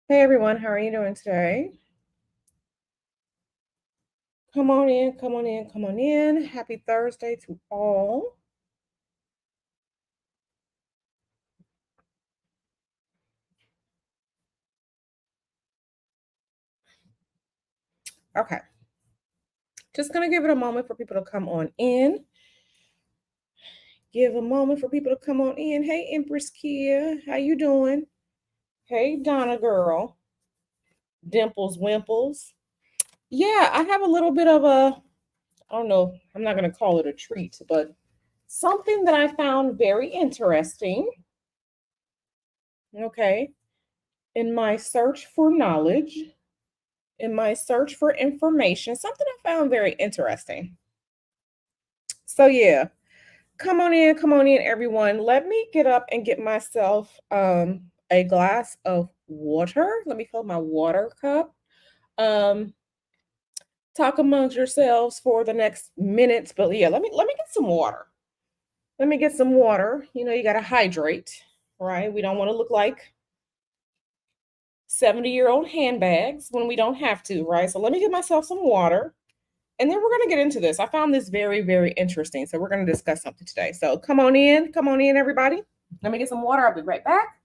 Hey everyone, how are you doing today? Come on in, come on in, come on in. Happy Thursday to all. Okay, just gonna give it a moment for people to come on in. Give a moment for people to come on in. Hey Empress Kia, how you doing? Hey Donna girl, Dimples Wimples. Yeah, I have a little bit of I don't know, I'm not gonna call it a treat, but something that I found very interesting. Okay, in my search for knowledge. In my search for information, something I found very interesting. So yeah, come on in, everyone. Let me get up and get myself a glass of water. Let me fill my water cup. Um, talk amongst yourselves for the next minutes, but yeah, let me get some water. Let me get some water. You know, you gotta hydrate, right? We don't want to look like 70-year-old handbags when we don't have to, right? So let me get myself some water. And then we're going to get into this. I found this very, very interesting. So we're going to discuss something today. So come on in, everybody. Let me get some water. I'll be right back.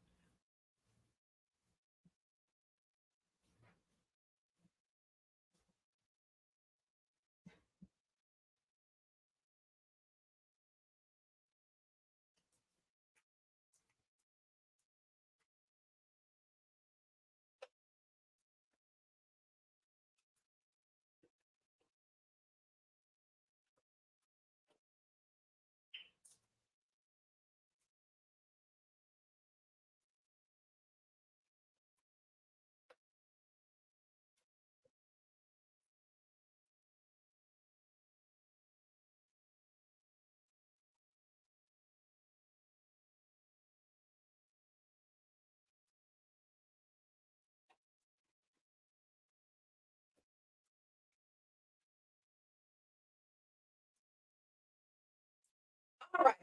All right,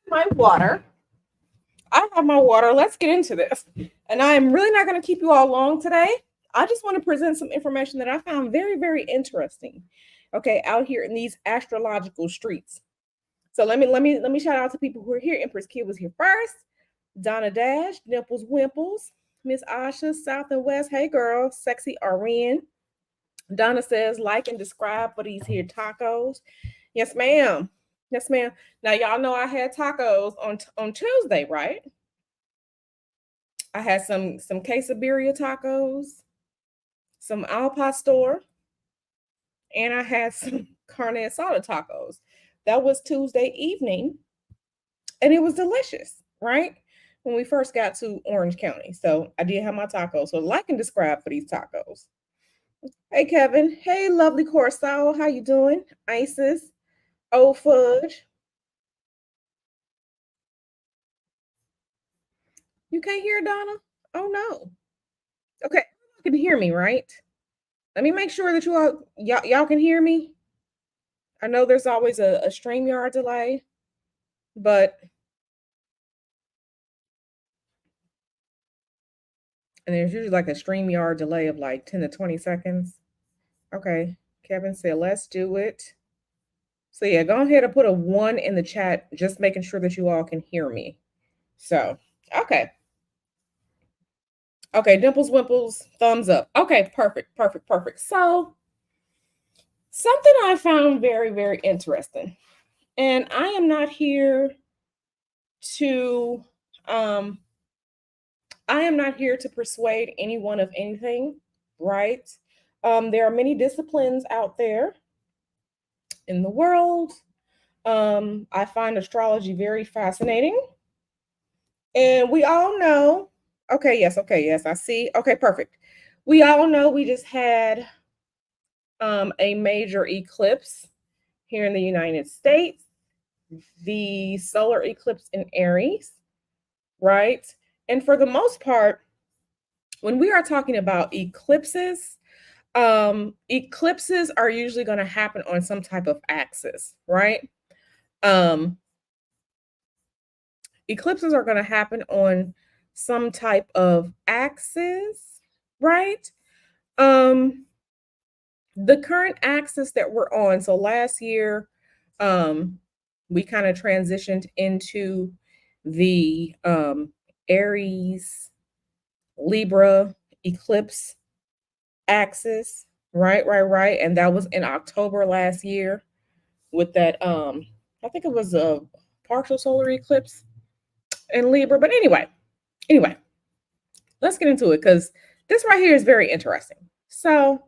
my water. I have my water. Let's get into this. And I am really not going to keep you all long today. I just want to present some information that I found very, very interesting. Okay, out here in these astrological streets. So let me shout out to people who are here. Empress Kid was here first. Donna Dash, Nipples Wimples, Miss Asha, South and West. Hey girl, sexy RN. Donna says, like and describe for these here tacos. Yes, ma'am. Yes, ma'am. Now y'all know I had tacos on Tuesday, right? I had some quesadilla tacos, some al pastor, and I had some carne asada tacos. That was Tuesday evening, and it was delicious, right? When we first got to Orange County. So I did have my tacos. So like and describe for these tacos. Hey Kevin. Hey lovely Corso. How you doing? Isis. Old Fudge. You can't hear Donna? Oh no. Okay. You can hear me, right? Let me make sure that y'all can hear me. I know there's always a StreamYard delay, but and there's usually like a StreamYard delay of like 10 to 20 seconds. Okay. Kevin said, let's do it. So yeah, go ahead and put a one in the chat, just making sure that you all can hear me. So, okay. Okay, Dimples Wimples, thumbs up. Okay, perfect, perfect, perfect. So, something I found very, very interesting. And I am not here to um I am not here to persuade anyone of anything, right? There are many disciplines out there in the world. I find astrology very fascinating. And we all know, okay, yes, I see. Okay, perfect. We all know we just had a major eclipse here in the United States, the solar eclipse in Aries, right? And for the most part, when we are talking about eclipses, eclipses are usually going to happen on some type of axis, right? Um, eclipses are going to happen on some type of axis. right? Um, the current axis that we're on. So last year, um, we kind of transitioned into the Aries Libra eclipse axis, right, and that was in October last year with that I think it was a partial solar eclipse in Libra. But anyway, let's get into it because this right here is very interesting. So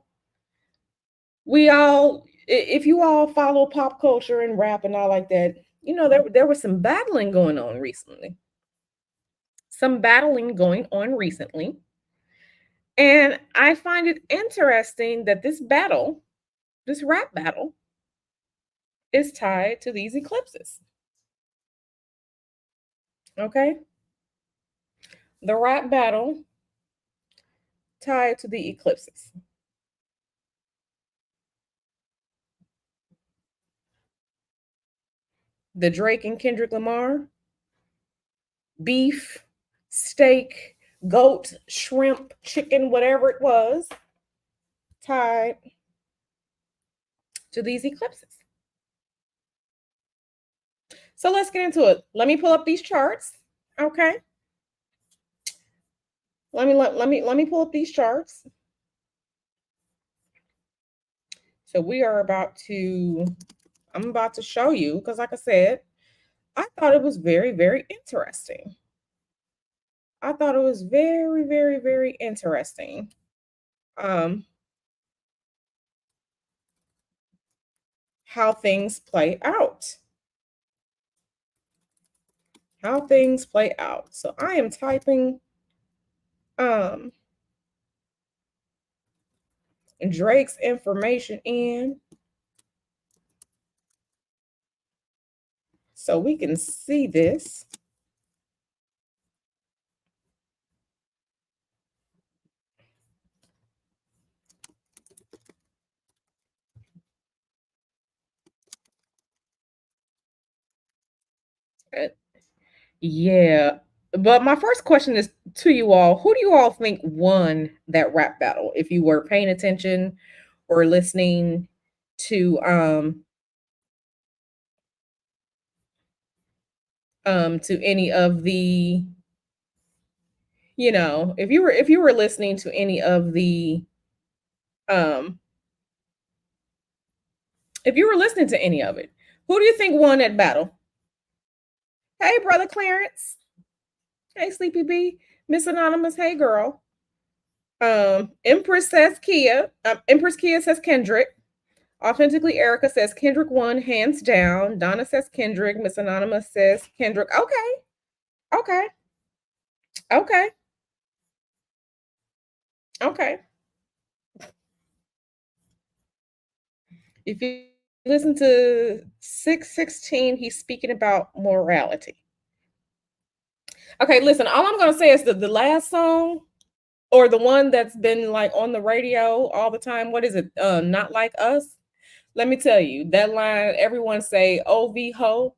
we all, if you all follow pop culture and rap and all like that, you know there was some battling going on recently. Some battling going on recently. And I find it interesting that this battle, this rap battle, is tied to these eclipses. Okay? The rap battle tied to the eclipses. The Drake and Kendrick Lamar, beef, steak, goat, shrimp, chicken, whatever it was, tied to these eclipses. So let's get into it. Let me pull up these charts. Okay. Let me pull up these charts. So we are about to, I'm about to show you, because like I said, I thought it was very, very interesting. I thought it was very, very, very interesting. Um, how things play out. How things play out. So I am typing um Drake's information in so we can see this. Uh, Yeah. But my first question is to you all. Who do you all think won that rap battle? If you were paying attention or listening to any of the, if you were listening to any of the um if you were listening to any of it, who do you think won that battle? Hey, brother Clarence. Hey, Sleepy B. Miss Anonymous. Hey, girl. Empress says Kia. Empress Kia says Kendrick. Authentically Erica says Kendrick won hands down. Donna says Kendrick. Miss Anonymous says Kendrick. Okay. Okay. Okay. Okay. If you listen to 616, he's speaking about morality. Okay, listen, all I'm gonna say is the last song or the one that's been like on the radio all the time. What is it? Not Like Us. Let me tell you, that line, everyone say OV ho,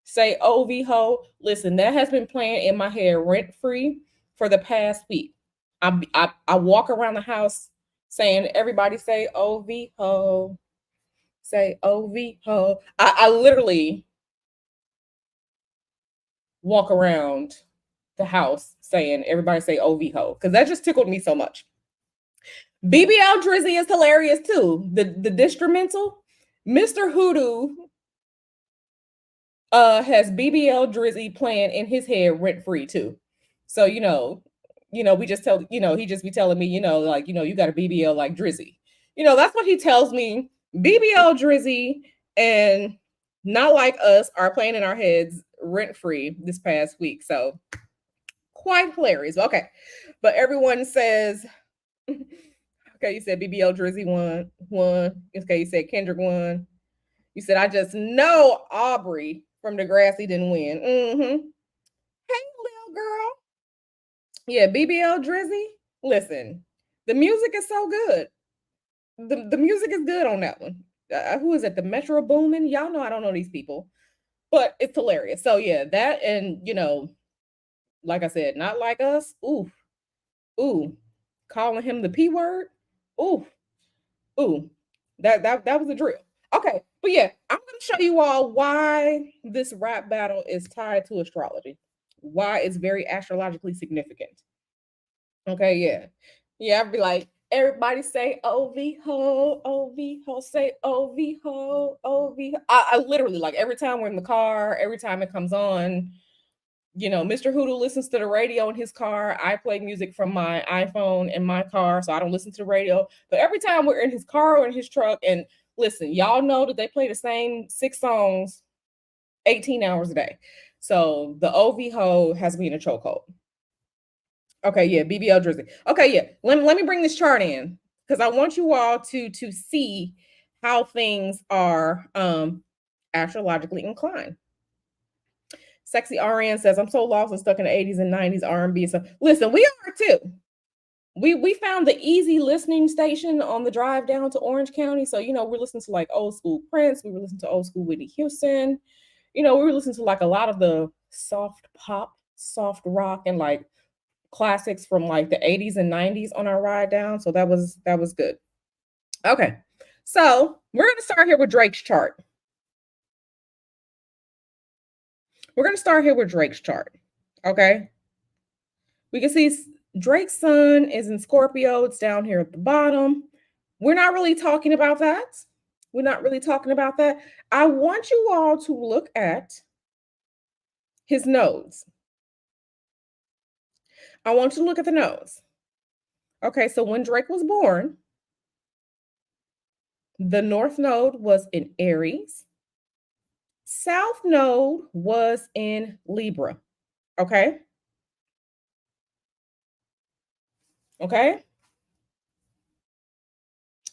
say OV ho. Listen, that has been playing in my head rent free for the past week. I walk around the house saying everybody say OV ho, say OV ho. I literally walk around the house saying everybody say OV ho because that just tickled me so much. BBL Drizzy is hilarious too. The instrumental, Mr. Hoodoo has BBL Drizzy playing in his head rent free too. So we just tell he just be telling me like you got a BBL like Drizzy. That's what he tells me. BBL Drizzy and Not Like Us are playing in our heads rent free this past week. So quite hilarious. Okay, but everyone says. Okay, you said BBL Drizzy won. Okay, you said Kendrick won. You said I just know Aubrey from Degrassi didn't win. Hey, little girl. Yeah, BBL Drizzy. Listen, the music is so good. The music is good on that one. Who is it? The Metro Boomin. Y'all know I don't know these people, but it's hilarious. So yeah, that and like I said, Not Like Us. Ooh, ooh. calling him the P word. Ooh, ooh, that was a drill. Okay, but yeah, I'm gonna show you all why this rap battle is tied to astrology. Why it's very astrologically significant. Okay, yeah. Yeah, I'd be like, everybody say OV ho, OV ho, say OV ho, OV. I literally like every time we're in the car, every time it comes on, Mr. Hoodoo listens to the radio in his car. I play music from my iPhone in my car, so I don't listen to the radio. But every time we're in his car or in his truck, and listen, y'all know that they play the same 6 songs 18 hours a day. So the OV ho has been a chokehold. Okay, yeah, BBL Drizzy. Okay, yeah. Let me bring this chart in because I want you all to see how things are astrologically inclined. Sexy RN says, I'm so lost and stuck in the 80s and 90s R&B. So listen, we are too. We found the easy listening station on the drive down to Orange County. So, we're listening to like old school Prince. We were listening to old school Whitney Houston. We were listening to like a lot of the soft pop, soft rock, and like classics from like the 80s and 90s on our ride down. So that was good. Okay. So we're going to start here with Drake's chart. Okay. We can see Drake's sun is in Scorpio. It's down here at the bottom. We're not really talking about that. I want you all to look at his nodes. I want you to look at the nodes. Okay, so when Drake was born, the North Node was in Aries. South Node was in Libra. Okay. Okay.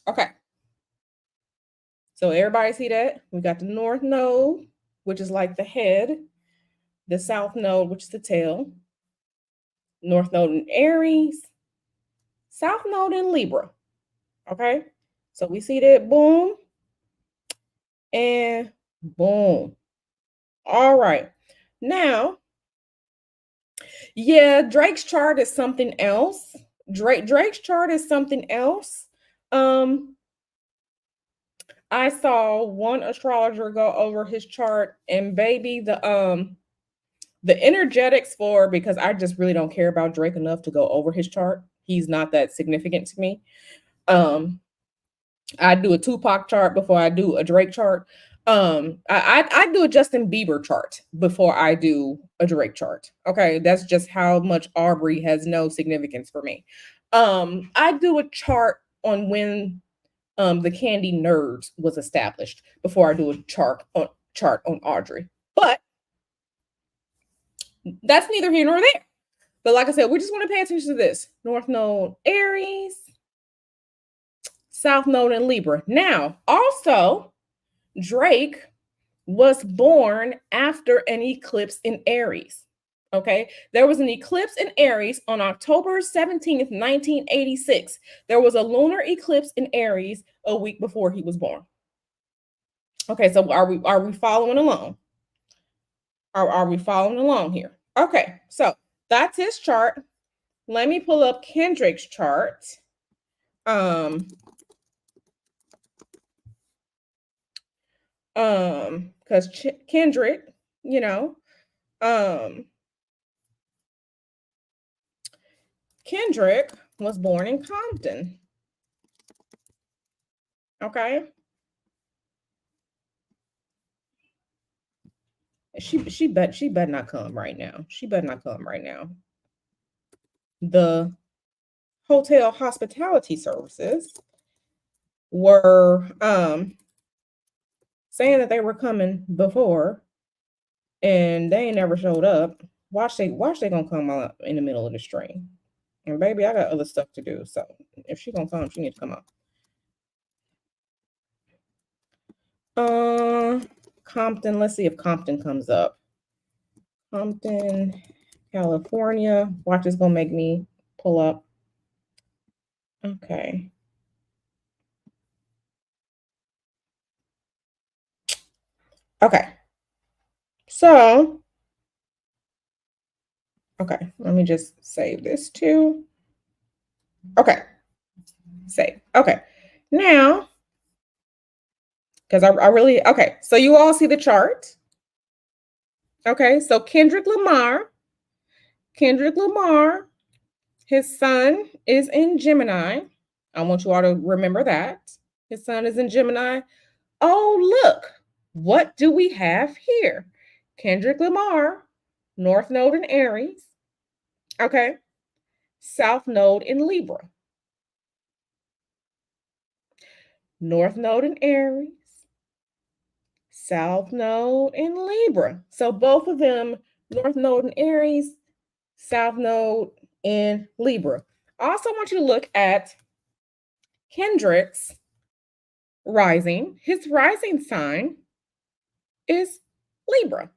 Okay. So everybody see that? We got the North Node, which is like the head, the South Node, which is the tail, North Node in Aries, South Node in Libra. Okay. So we see that boom and boom. All right. Now, yeah, Drake's chart is something else. Drake's chart is something else. I saw one astrologer go over his chart, and baby, the energetics for, because I just really don't care about Drake enough to go over his chart. He's not that significant to me. I do a Tupac chart before I do a Drake chart. I do a Justin Bieber chart before I do a Drake chart. Okay, that's just how much Aubrey has no significance for me. I do a chart on when the Candy Nerds was established before I do a chart on Audrey. But that's neither here nor there. But like I said, we just want to pay attention to this. North Node Aries, South Node in Libra. Now, also, Drake was born after an eclipse in Aries. Okay, there was an eclipse in Aries on October 17th, 1986. There was a lunar eclipse in Aries a week before he was born. Okay, so are we following along? Are we following along here? Okay, so that's his chart. Let me pull up Kendrick's chart. Because Kendrick, Kendrick was born in Compton. Okay. She better not come right now. The hotel hospitality services were saying that they were coming before, and they ain't never showed up. Watch they gonna come up in the middle of the stream. And baby, I got other stuff to do. So if she gonna come, she needs to come up. Compton. Let's see if Compton comes up. Compton, California. Watch is gonna make me pull up. Okay. Okay. So, okay, let me just save this too. Okay. Safe. Okay. Now, because I really, okay. So you all see the chart. Okay. So Kendrick Lamar, his sun is in Gemini. I want you all to remember that. His sun is in Gemini. Oh, look. What do we have here? Kendrick Lamar, North Node in Aries. Okay. South Node in Libra. North Node in Aries. South Node in Libra. So both of them, North Node in Aries, South Node in Libra. I also want you to look at Kendrick's rising. His rising sign is Libra.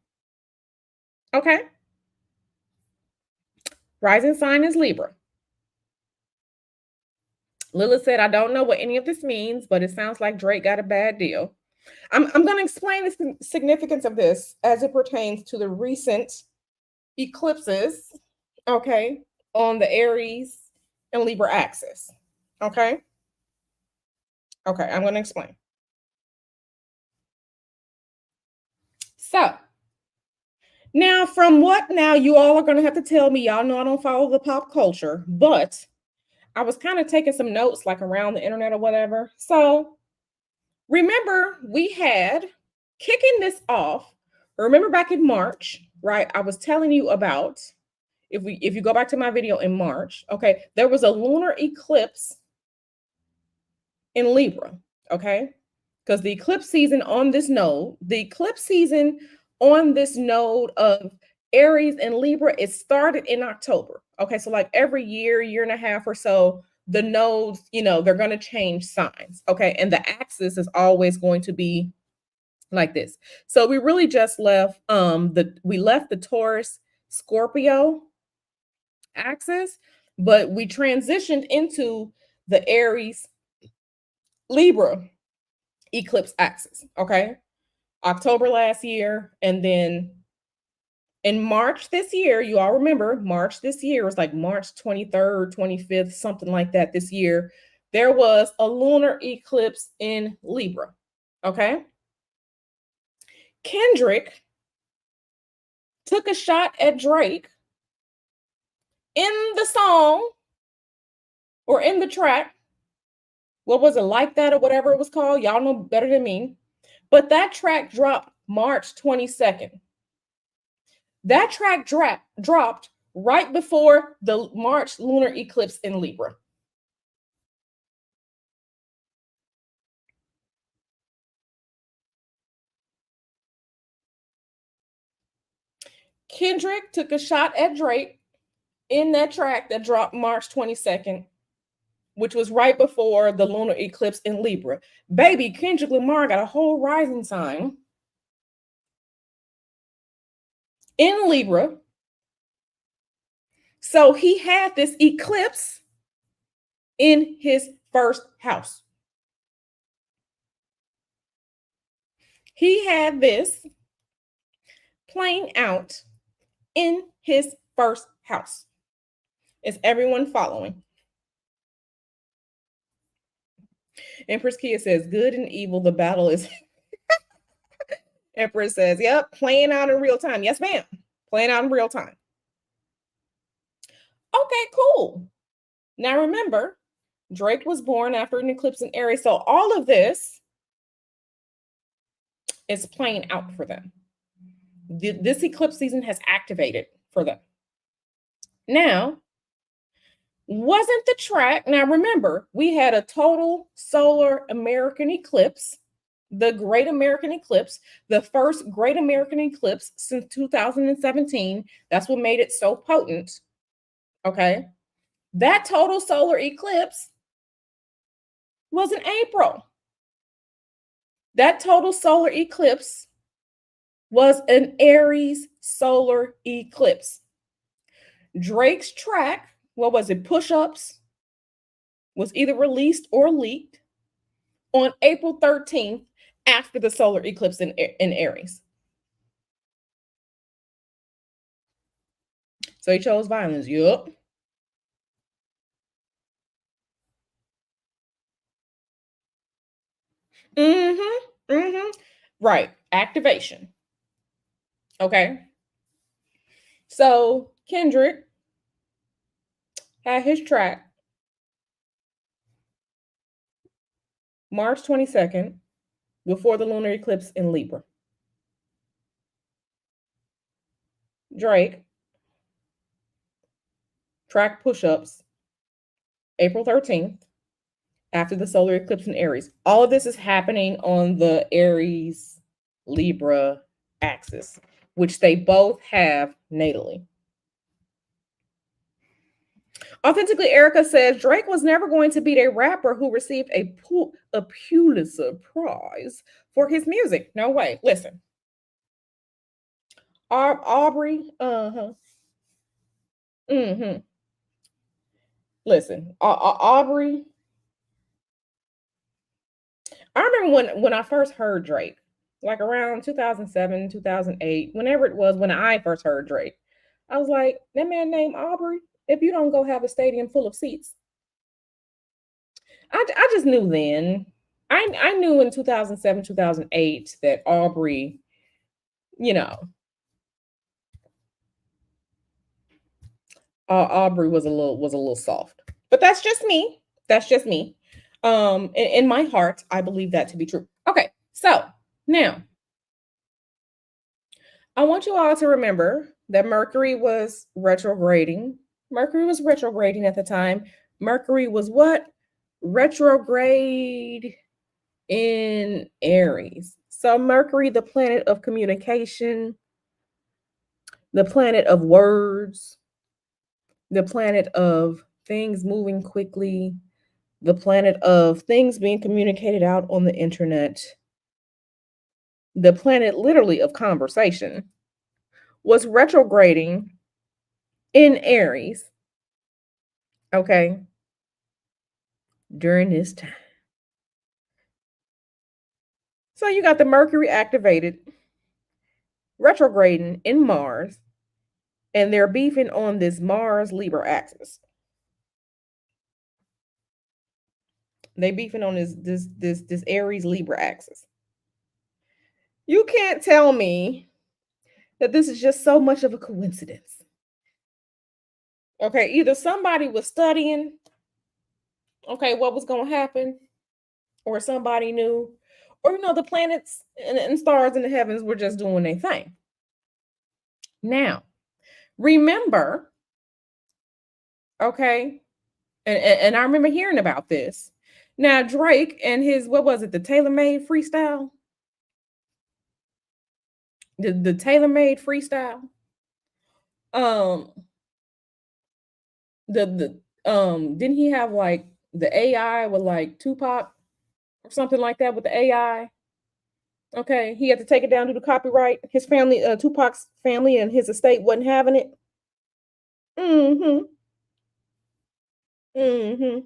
Okay. Rising sign is Libra. Lilith said, I don't know what any of this means, but it sounds like Drake got a bad deal. I'm going to explain the significance of this as it pertains to the recent eclipses, okay, on the Aries and Libra axis. Okay. Okay. I'm going to explain. So now you all are going to have to tell me, y'all know I don't follow the pop culture, but I was kind of taking some notes like around the internet or whatever. So remember, we had kicking this off. Remember back in March, right? I was telling you about if you go back to my video in March, okay, there was a lunar eclipse in Libra, okay? Because the eclipse season on this node of Aries and Libra, it started in October. Okay, so like every year and a half or so, the nodes, they're going to change signs. Okay, and the axis is always going to be like this. So we really just left the Taurus Scorpio axis, but we transitioned into the Aries Libra eclipse axis. Okay, October last year, and then in March this year, you all remember March this year was like March 23rd, 25th, something like that this year. There was a lunar eclipse in Libra. Okay. Kendrick took a shot at Drake in the song or in the track. What was it, Like That or whatever it was called? Y'all know better than me. But that track dropped March 22nd. That track dropped right before the March lunar eclipse in Libra. Kendrick took a shot at Drake in that track that dropped March 22nd, which was right before the lunar eclipse in Libra. Baby, Kendrick Lamar got a whole rising sign in Libra. So he had this eclipse in his first house. He had this playing out in his first house. Is everyone following? Empress Kia says, good and evil, the battle is. Empress says, yep, playing out in real time. Yes, ma'am. Playing out in real time. Okay, cool. Now remember, Drake was born after an eclipse in Aries. So all of this is playing out for them. This eclipse season has activated for them. Now, wasn't the track, now remember, we had a total solar American eclipse, the Great American Eclipse, the first Great American Eclipse since 2017. That's what made it so potent. Okay. That total solar eclipse was in April. That total solar eclipse was an Aries solar eclipse. Drake's track, what was it, Push Ups, was either released or leaked on April 13th after the solar eclipse in Aries. So he chose violence. Yup. Mm-hmm. Mm-hmm. Right. Activation. Okay. So Kendrick had his track March 22nd before the lunar eclipse in Libra. Drake track push-ups April 13th after the solar eclipse in Aries. All of this is happening on the Aries Libra axis, which they both have natally. Authentically, Erica says Drake was never going to be a rapper who received a Pulitzer Prize for his music. No way. Listen, Aubrey, mm-hmm. Listen, Aubrey. I remember when I first heard Drake, like around 2007, 2008, whenever it was when I first heard Drake. I was like, that man named Aubrey. If you don't go have a stadium full of seats, I just knew then. I knew in 2007, 2008 that Aubrey, you know, Aubrey was a little soft. But that's just me. That's just me. In my heart, I believe that to be true. Okay, so now I want you all to remember that Mercury was retrograding. Mercury was retrograding at the time. Mercury was what? Retrograde in Aries. So, Mercury, the planet of communication, the planet of words, the planet of things moving quickly, the planet of things being communicated out on the internet, the planet literally of conversation, was retrograding in Aries, okay, during this time. So you got the Mercury activated, retrograding in Mars, and they're beefing on this Mars Libra axis. They beefing on this Aries Libra axis. You can't tell me that this is just so much of a coincidence. Okay, either somebody was studying, okay, what was going to happen, or somebody knew, or the planets and stars in the heavens were just doing their thing. Now, remember, okay, and I remember hearing about this. Now, Drake and his, what was it, the tailor-made freestyle? The tailor-made freestyle. Um, didn't he have like the AI with like Tupac or something like that with the AI? Okay, he had to take it down due to copyright. His family, Tupac's family and his estate wasn't having it. Mm-hmm. Mm-hmm.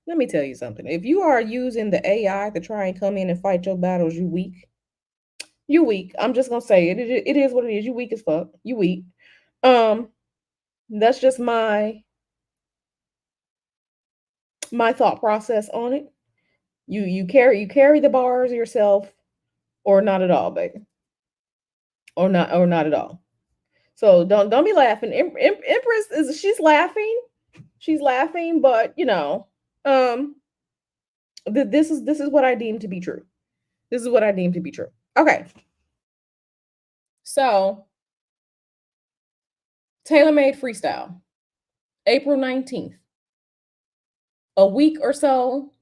Let me tell you something. If you are using the AI to try and come in and fight your battles, you weak. You weak. I'm just gonna say it. It is what it is. You weak as fuck. You weak. Um, that's just my thought process on it. You carry the bars yourself, or not at all, baby, or not at all. So don't be laughing. Empress she's laughing. She's laughing, but um, this is what I deem to be true. This is what I deem to be true. Okay, so tailor-made freestyle, April 19th, a week or so,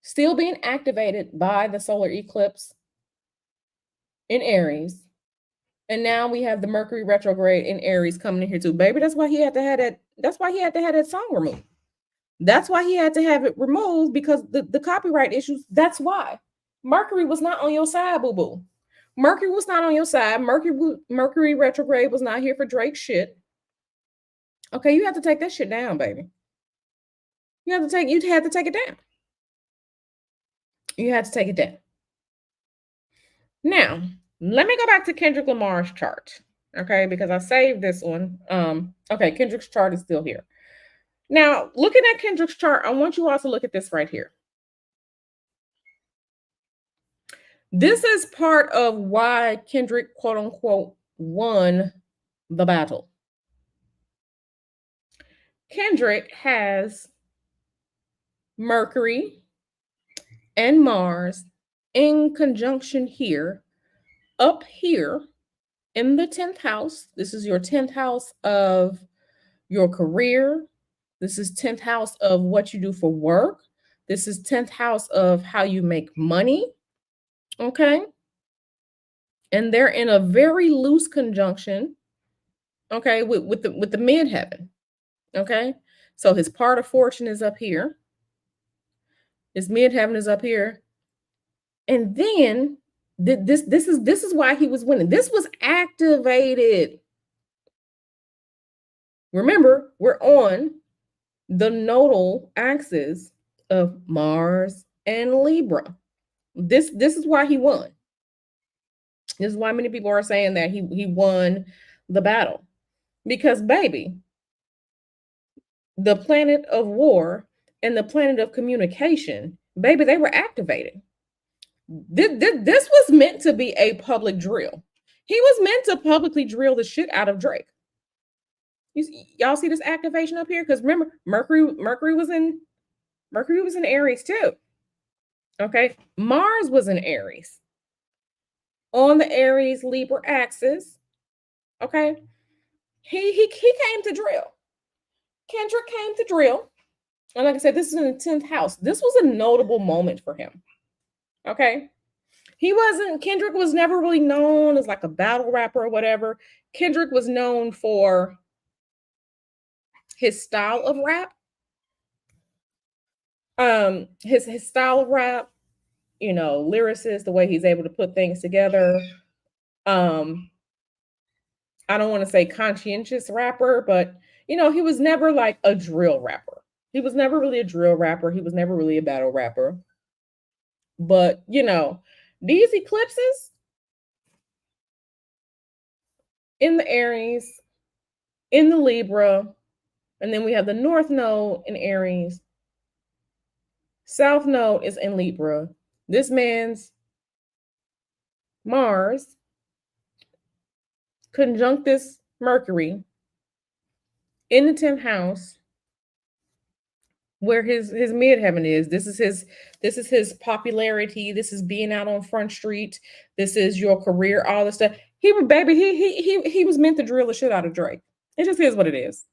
still being activated by the solar eclipse in Aries. And now we have the Mercury retrograde in Aries coming in here too. Baby, that's why he had to have that. That's why he had to have that song removed. That's why he had to have it removed, because the copyright issues. That's why. Mercury was not on your side, boo-boo. Mercury was not on your side. Mercury retrograde was not here for Drake shit. Okay, you have to take that shit down, baby. You had to take it down. You had to take it down. Now, let me go back to Kendrick Lamar's chart. Okay, because I saved this one. Okay, Kendrick's chart is still here. Now, looking at Kendrick's chart, I want you all to look at this right here. This is part of why Kendrick, quote unquote, won the battle. Kendrick has Mercury and Mars in conjunction here, up here in the 10th house. This is your 10th house of your career. This is 10th house of what you do for work. This is 10th house of how you make money. Okay. And they're in a very loose conjunction, okay, with the midheaven. Okay. So his part of fortune is up here. His midheaven is up here. And then this is why he was winning. This was activated. Remember, we're on the nodal axis of Mars and Libra. This is why he won. This is why many people are saying that he won the battle. Because baby, the planet of war and the planet of communication, baby, they were activated. This was meant to be a public drill. He was meant to publicly drill the shit out of Drake. Y'all see this activation up here? Because remember, Mercury was in Aries too. Okay, Mars was in Aries on the Aries Libra axis. Okay, he came to drill. Kendrick came to drill, and like I said, this is in the 10th house. This was a notable moment for him. Okay, Kendrick was never really known as like a battle rapper or whatever. Kendrick was known for his style of rap. His style of rap, you know, lyricist, the way he's able to put things together. I don't want to say conscientious rapper, but you know, he was never like a drill rapper. He was never really a drill rapper. He was never really a battle rapper. But you know, these eclipses in the Aries, in the Libra, and then we have the North Node in Aries. South Node is in Libra. This man's Mars conjunct this Mercury in the 10th house where his midheaven is. This is his popularity. This is being out on Front Street. This is your career, all this stuff. He was meant to drill the shit out of Drake. It just is what it is.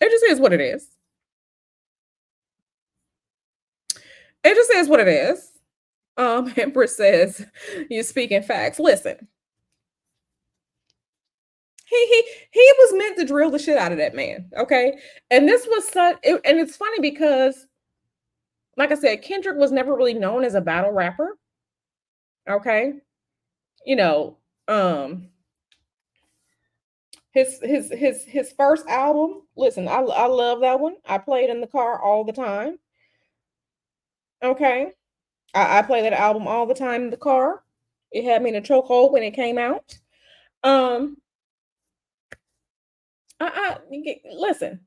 It just is what it is. It just is what it is. Empress says, "You speaking facts." Listen, he was meant to drill the shit out of that man. Okay, and this was such. And it's funny because, like I said, Kendrick was never really known as a battle rapper. Okay, you know, his first album. Listen, I love that one. I played in the car all the time. Okay, I play that album all the time in the car. It had me in a chokehold when it came out. Um, listen.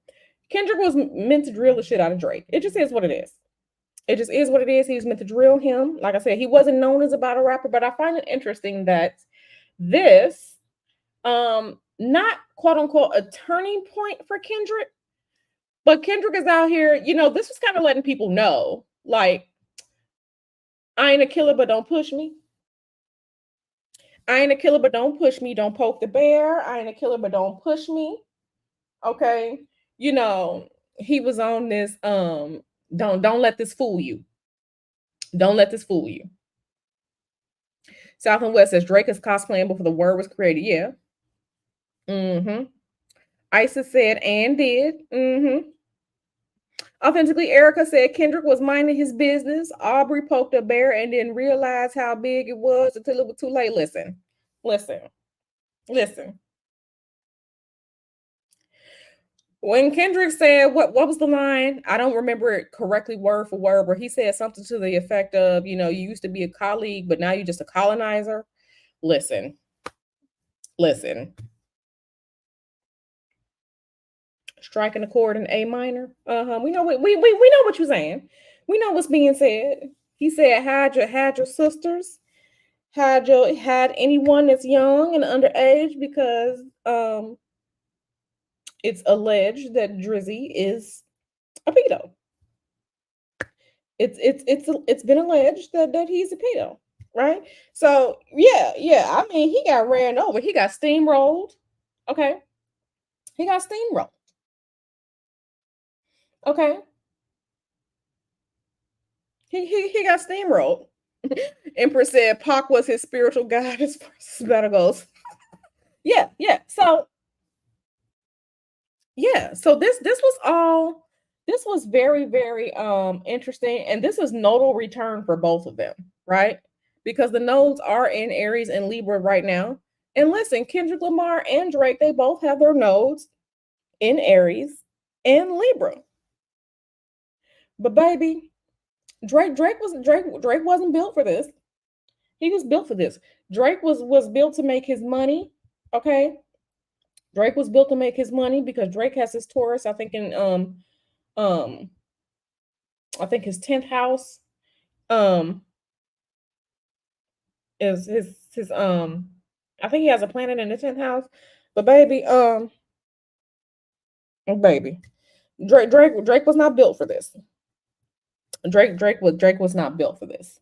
Kendrick was meant to drill the shit out of Drake. It just is what it is. It just is what it is. He was meant to drill him. Like I said, he wasn't known as a battle rapper, but I find it interesting that this, not quote unquote a turning point for Kendrick, but Kendrick is out here, you know, this was kind of letting people know, like, I ain't a killer, but don't push me. I ain't a killer, but don't push me. Don't poke the bear. I ain't a killer, but don't push me. Okay. You know, he was on this, don't let this fool you. Don't let this fool you. South and West says Drake is cosplaying before the word was created. Yeah. Mm-hmm. Isis said and did. Mm-hmm. Authentically, Erica said Kendrick was minding his business. Aubrey poked a bear and didn't realize how big it was until it was too late. Listen. When Kendrick said, what was the line? I don't remember it correctly word for word, but he said something to the effect of, you know, you used to be a colleague, but now you're just a colonizer. Listen. Striking a chord in A minor. We know what you're saying. We know what's being said. He said had your sisters, had anyone that's young and underage because it's alleged that Drizzy is a pedo. It's been alleged that he's a pedo, right? So yeah. I mean, he got ran over. He got steamrolled. Okay, he got steamrolled. Okay, he got steamrolled. Empress said Pac was his spiritual guide as far as battle goes. Yeah. So yeah, so this was very interesting, and this was nodal return for both of them, right? Because the nodes are in Aries and Libra right now. And listen, Kendrick Lamar and Drake, they both have their nodes in Aries and Libra. But baby, Drake wasn't built for this. He was built for this. Drake was built to make his money. Okay. Drake was built to make his money because Drake has his Taurus, I think in um I think his 10th house um is his I think he has a planet in the 10th house. But baby, Drake was not built for this. Drake was not built for this.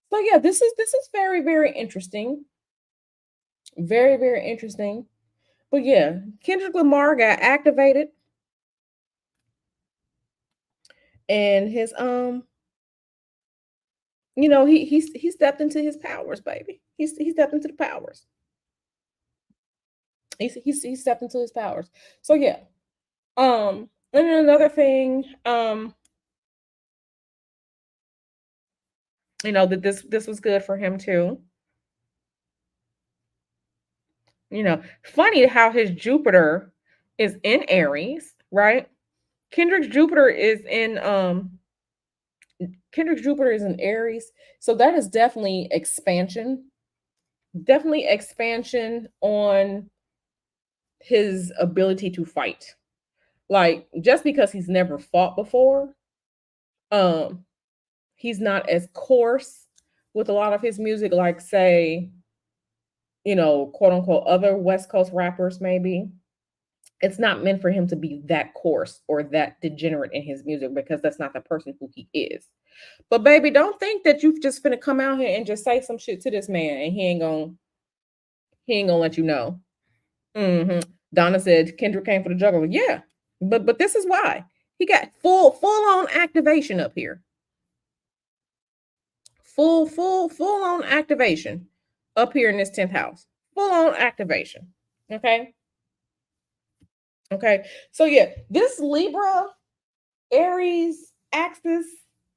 So yeah, this is very interesting. Very interesting. But yeah, Kendrick Lamar got activated and his he stepped into his powers, baby. He stepped into the powers. He stepped into his powers. So yeah. And then another thing, that this was good for him too. Funny how his Jupiter is in Aries, right? Kendrick's Jupiter is in Kendrick's Jupiter is in Aries. So that is definitely expansion. Definitely expansion on his ability to fight. Like just because he's never fought before, um, he's not as coarse with a lot of his music, like say, quote unquote other West Coast rappers, maybe. It's not meant for him to be that coarse or that degenerate in his music because that's not the person who he is. But baby, don't think that you've just finna come out here and just say some shit to this man and he ain't gonna let you know. Donna said Kendrick came for the juggler. Yeah, but this is why he got full on activation up here. Full on activation up here in this 10th house. Full on activation. Okay. Okay. So yeah, this Libra Aries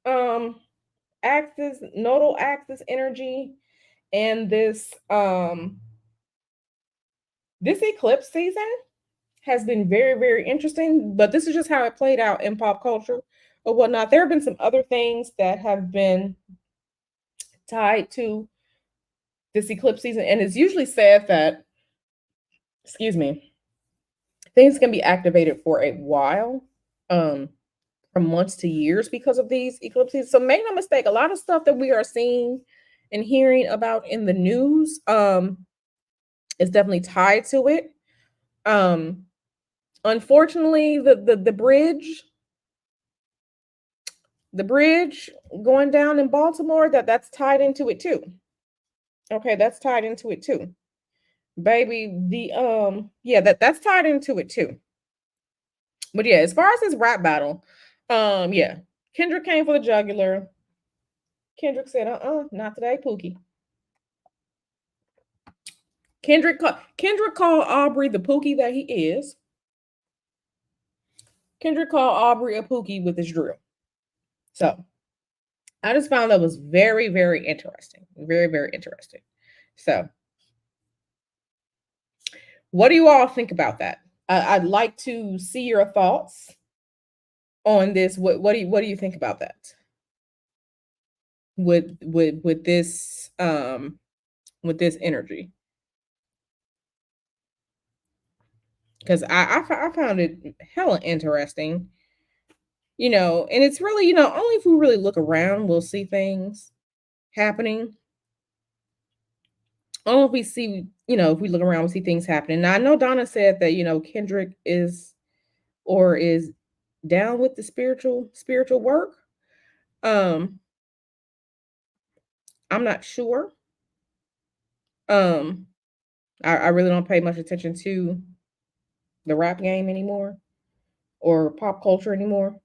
um nodal axis energy, and this eclipse season has been very interesting, but this is just how it played out in pop culture or whatnot. There have been some other things that have been tied to this eclipse season, and it's usually said that, excuse me, things can be activated for a while, um, from months to years because of these eclipses. So make no mistake, a lot of stuff that we are seeing and hearing about in the news is definitely tied to it. Um, Unfortunately, the bridge going down in Baltimore, that's tied into it too. Okay, that's tied into it too. Baby, yeah, that's tied into it too. But yeah, as far as this rap battle, yeah, Kendrick came for the jugular. Kendrick said, not today, Pookie. Kendrick called Aubrey the Pookie that he is. Kendrick called Aubrey a Pookie with his drill. So I just found that was very interesting. Very interesting. So what do you all think about that? I'd like to see your thoughts on this. What do you think about that? With this energy? Because I found it hella interesting. And it's really, only if we really look around, we'll see things happening. Only if we see, if we look around, we see things happening. Now, I know Donna said that, Kendrick is down with the spiritual work. Um, I'm not sure. Um, I really don't pay much attention to the rap game anymore or pop culture anymore.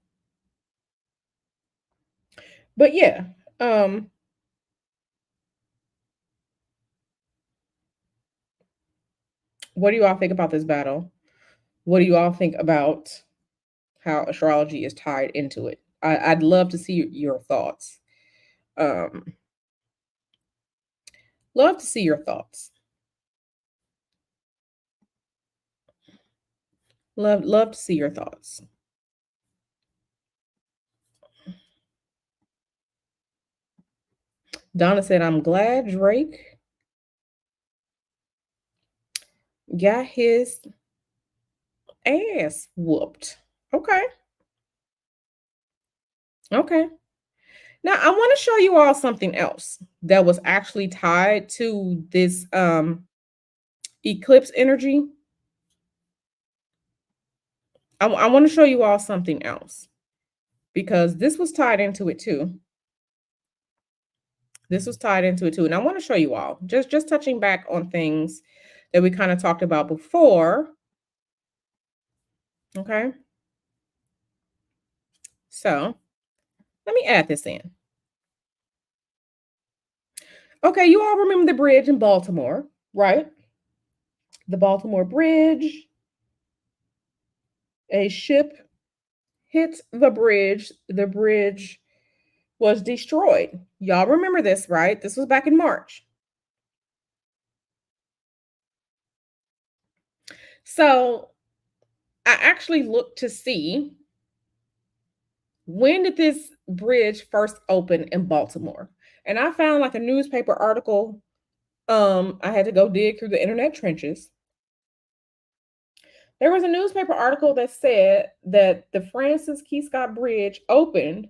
But yeah, um, what do you all think about this battle? What do you all think about how astrology is tied into it? I'd love to see your thoughts. Um, love to see your thoughts. Love to see your thoughts. Donna said, "I'm glad Drake got his ass whooped." Okay, okay. Now I want to show you all something else that was actually tied to this eclipse energy. I want to show you all something else because this was tied into it too. This was tied into it too, and I want to show you all just touching back on things that we kind of talked about before. Okay, so let me add this in. Okay, you all remember the bridge in Baltimore, right? The Baltimore Bridge. A ship hit the bridge. The bridge was destroyed. Y'all remember this, right? This was back in March. So I actually looked to see when did this bridge first open in Baltimore. And I found like a newspaper article. I had to go dig through the internet trenches. There was a newspaper article that said that the Francis Key Scott Bridge opened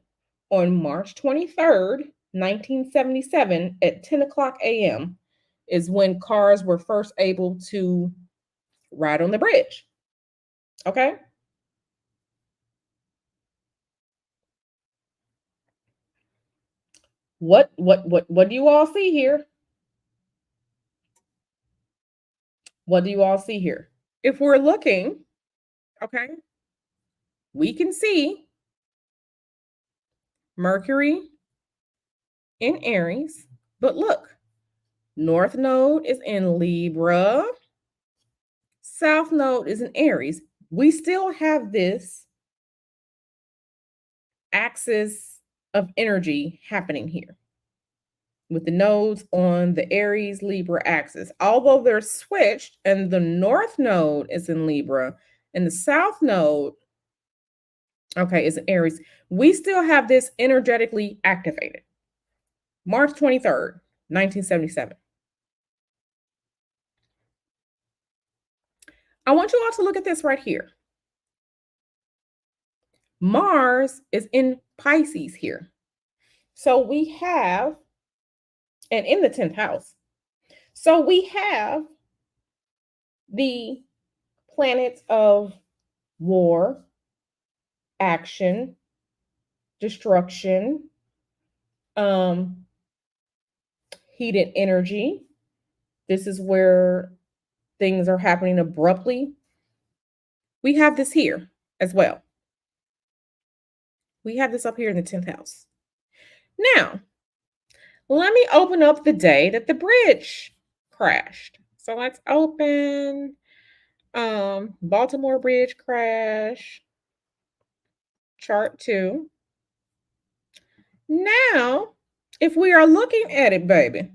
on March 23rd, 1977 at 10 o'clock a.m. is when cars were first able to ride on the bridge. Okay. What do you all see here? What do you all see here? If we're looking, okay, we can see Mercury in Aries, but look, North Node is in Libra, South Node is in Aries. We still have this axis of energy happening here with the nodes on the Aries Libra axis. Although they're switched and the North Node is in Libra and the South Node, okay, is in Aries, we still have this energetically activated. March 23rd, 1977. I want you all to look at this right here. Mars is in Pisces here. So we have, and in the 10th house. So we have the planets of war, action, destruction, um, heated energy. This is where things are happening abruptly. We have this here as well. We have this up here in the 10th house. Now, let me open up the day that the bridge crashed. So let's open Baltimore Bridge crash, chart 2. Now, if we are looking at it, baby,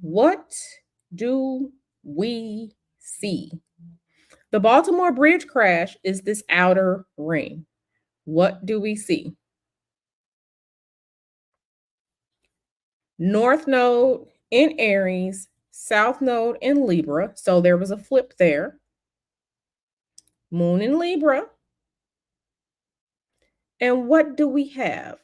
what do we see? The Baltimore Bridge crash is this outer ring. What do we see? North node in Aries, South node in Libra. So there was a flip there. Moon in Libra, And what do we have?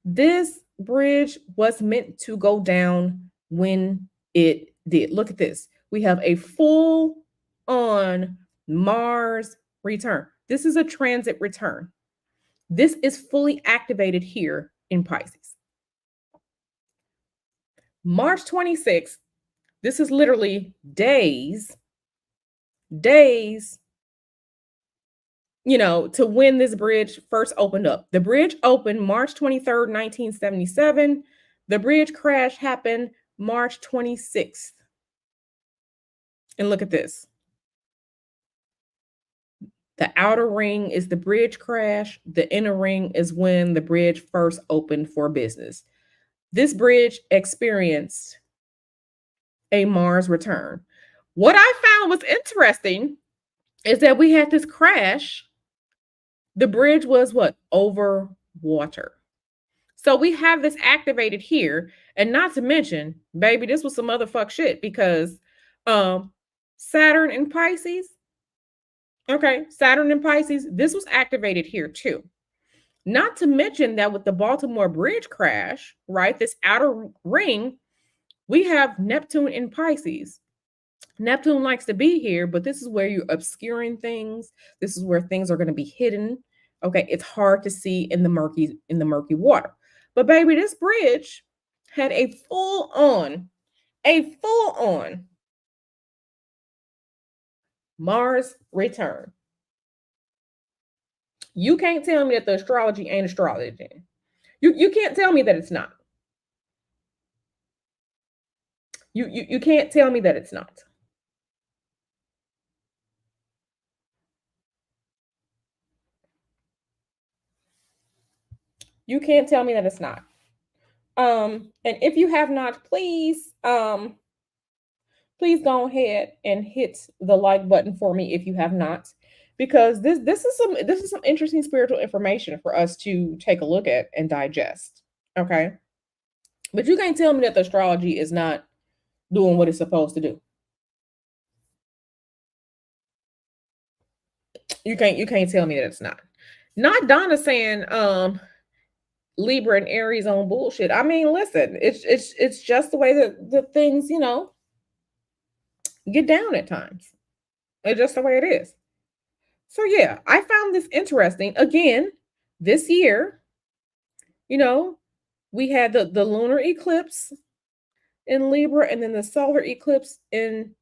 This bridge was meant to go down when it did. Look at this. We have a full on Mars return. This is a transit return. This is fully activated here in Pisces. March 26th, this is literally days, to when this bridge first opened up. The bridge opened March 23rd, 1977. The bridge crash happened March 26th. And look at this. The outer ring is the bridge crash. The inner ring is when the bridge first opened for business. This bridge experienced a Mars return. What I found was interesting is that we had this crash. The bridge was what? Over water. So we have this activated here. And not to mention, baby, this was some other fuck shit because Saturn in Pisces. Okay, Saturn in Pisces, this was activated here too. Not to mention that with the Baltimore Bridge crash, right, this outer ring, we have Neptune in Pisces. Neptune likes to be here, but this is where you're obscuring things. This is where things are going to be hidden. Okay, it's hard to see in the murky water. But baby, this bridge had a full on Mars return. You can't tell me that the astrology ain't astrology. You can't tell me that it's not. You can't tell me that it's not. You can't tell me that it's not. And if you have not, please go ahead and hit the like button for me if you have not, because this is some interesting spiritual information for us to take a look at and digest. Okay. But you can't tell me that the astrology is not doing what it's supposed to do. You can't tell me that it's not. Not Donna saying Libra and Aries on bullshit. I mean, listen, it's just the way that the things, get down at times. It's just the way it is. So yeah, I found this interesting. Again, this year, we had the lunar eclipse in Libra and then the solar eclipse in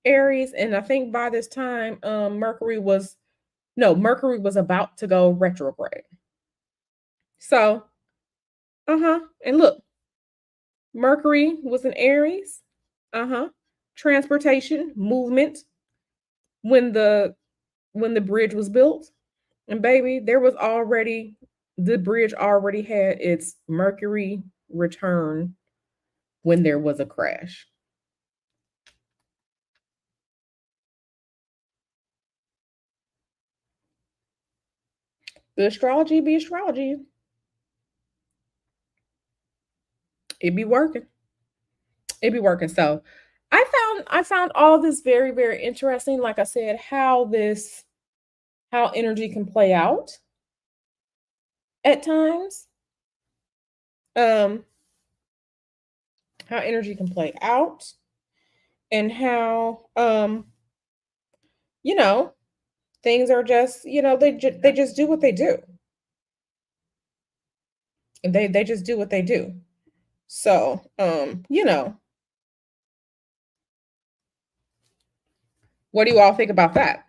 Aries. And I think by this time, Mercury was about to go retrograde. So, and look, Mercury was in Aries. Transportation, movement when the bridge was built. And baby, the bridge already had its Mercury return when there was a crash. The astrology be astrology. It be working. It be working. So I found all this very, very interesting. Like I said, how energy can play out at times. How energy can play out and how things are just, they just do what they do. And they just do what they do. So, what do you all think about that?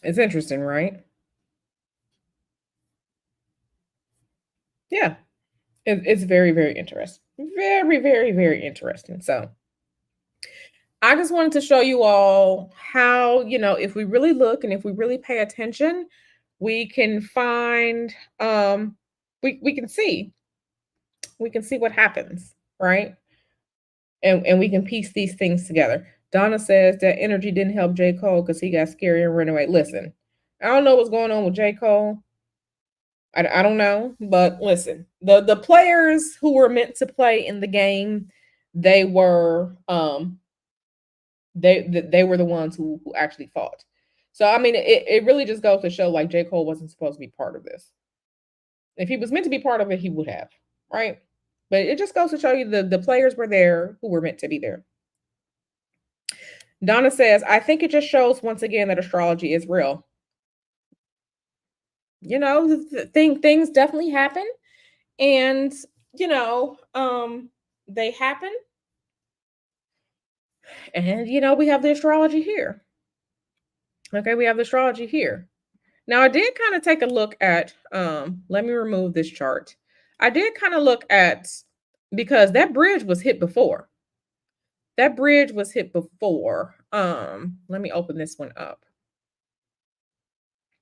It's interesting, right? Yeah. It's very, very interesting. Very, very, very interesting. So, I just wanted to show you all how, if we really look and if we really pay attention, we can find we can see what happens, right? And we can piece these things together. Donna says that energy didn't help J. Cole because he got scary and ran away. Listen, I don't know what's going on with J. Cole. I don't know, but listen, the players who were meant to play in the game, they were They were the ones who actually fought. So I mean, it really just goes to show like J. Cole wasn't supposed to be part of this. If he was meant to be part of it, he would have, right? But it just goes to show you the players were there who were meant to be there. Donna says, I think it just shows once again that astrology is real. You know, things definitely happen, and you know, they happen, and you know, we have the astrology here. Okay, we have the astrology here. Now, I did kind of take a look at, let me remove this chart. I did kind of look at, because that bridge was hit before. That bridge was hit before. Let me open this one up.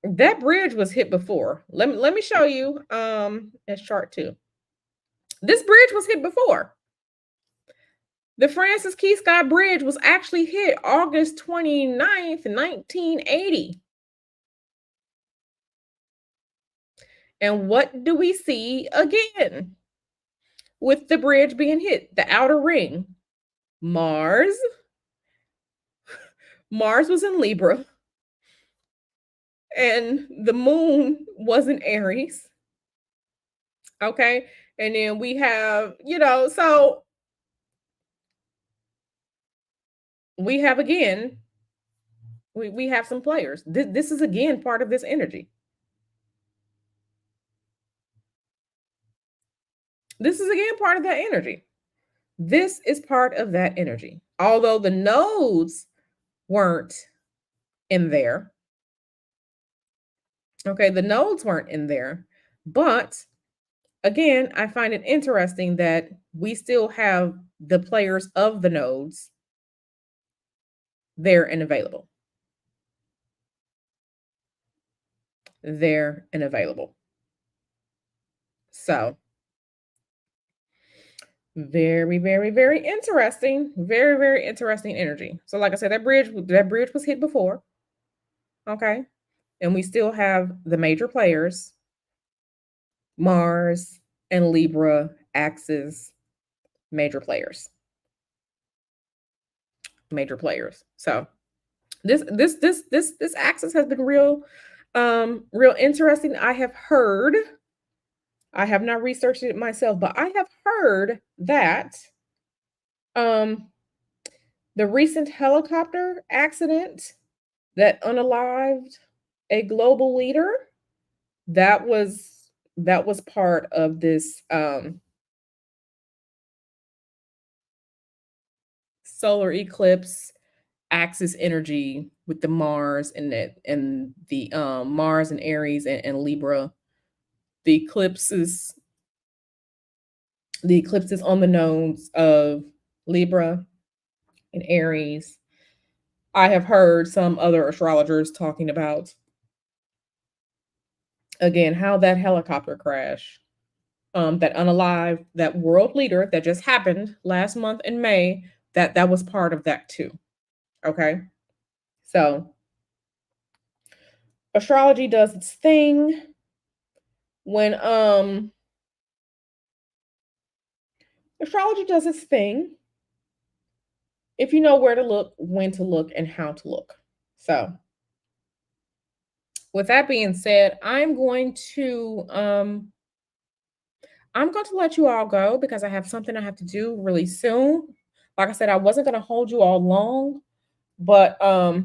That bridge was hit before. Let me show you as chart 2. This bridge was hit before. The Francis Key Scott Bridge was actually hit August 29th, 1980. And what do we see again with the bridge being hit? The outer ring. Mars. Mars was in Libra. And the moon was in Aries. Okay. And then we have, you know, so we have again, we have some players. This is again part of this energy. This is again part of that energy. This is part of that energy. Although the nodes weren't in there. Okay, the nodes weren't in there. But again, I find it interesting that we still have the players of the nodes there and available. There and available. So very, very, very interesting. Very, very interesting energy. So, like I said, that bridge was hit before. Okay. And we still have the major players, Mars and Libra, axes, major players. Major players. So this axis has been real interesting. I have not researched it myself, but I have heard that the recent helicopter accident that unalived a global leader, that was part of this solar eclipse axis energy with the Mars and the Mars and Aries and Libra. The eclipses on the nodes of Libra and Aries. I have heard some other astrologers talking about, again, how that helicopter crash, that unalived, that world leader that just happened last month in May, that was part of that too. Okay. So astrology does its thing. When astrology does its thing, if you know where to look, when to look, and how to look. So with that being said, I'm going to let you all go because I have something I have to do really soon. Like I said, I wasn't going to hold you all long, but I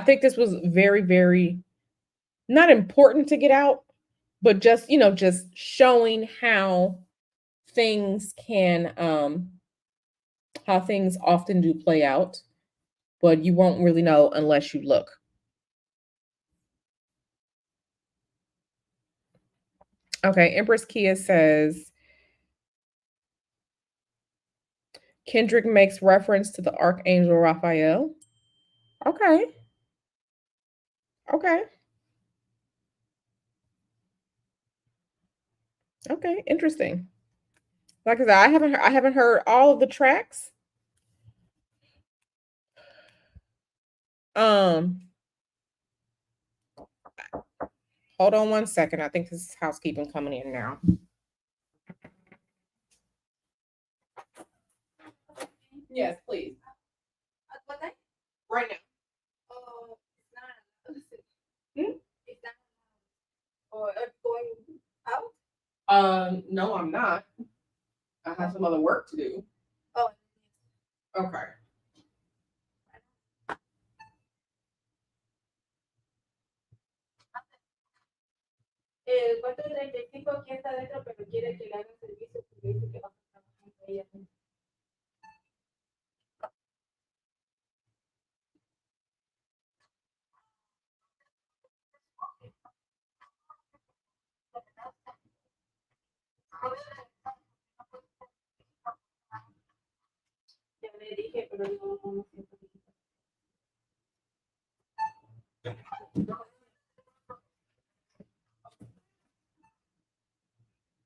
think this was very, very not important to get out, but just, you know, just showing how things can how things often do play out, but you won't really know unless you look. Okay, Empress Kia says Kendrick makes reference to the Archangel Raphael. Okay. Okay. Okay, interesting. Like I said, I haven't heard all of the tracks. Um, hold on one second. I think this is housekeeping coming in now. Yes, please. right now. Oh, it's not. Hmm? It's not. Or going out? No, I'm not. I have some other work to do. Oh, okay. El 435 aquí está adentro, pero quiere que le haga servicio porque dice que va a estar trabajando ella. Ya le dije, pero no siento.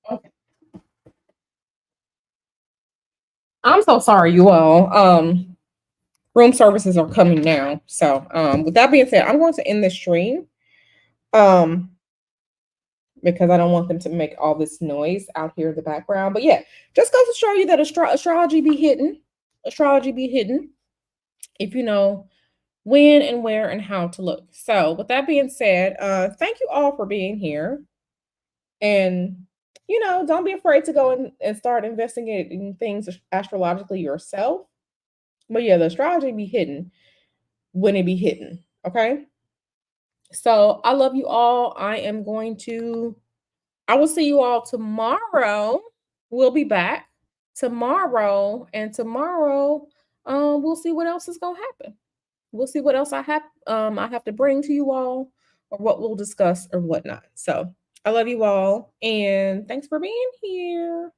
Okay. I'm so sorry, you all. Room services are coming now. So, with that being said, I'm going to end the stream. Um, because I don't want them to make all this noise out here in the background. But yeah, just goes to show you that astrology be hidden. Astrology be hidden if you know when and where and how to look. So, with that being said, thank you all for being here. And, don't be afraid to go and start investigating things astrologically yourself. But yeah, the astrology be hidden when it be hidden. Okay. So, I love you all. I will see you all tomorrow. We'll be back tomorrow. And tomorrow, we'll see what else is gonna happen. We'll see what else I have to bring to you all or what we'll discuss or whatnot. So I love you all and thanks for being here.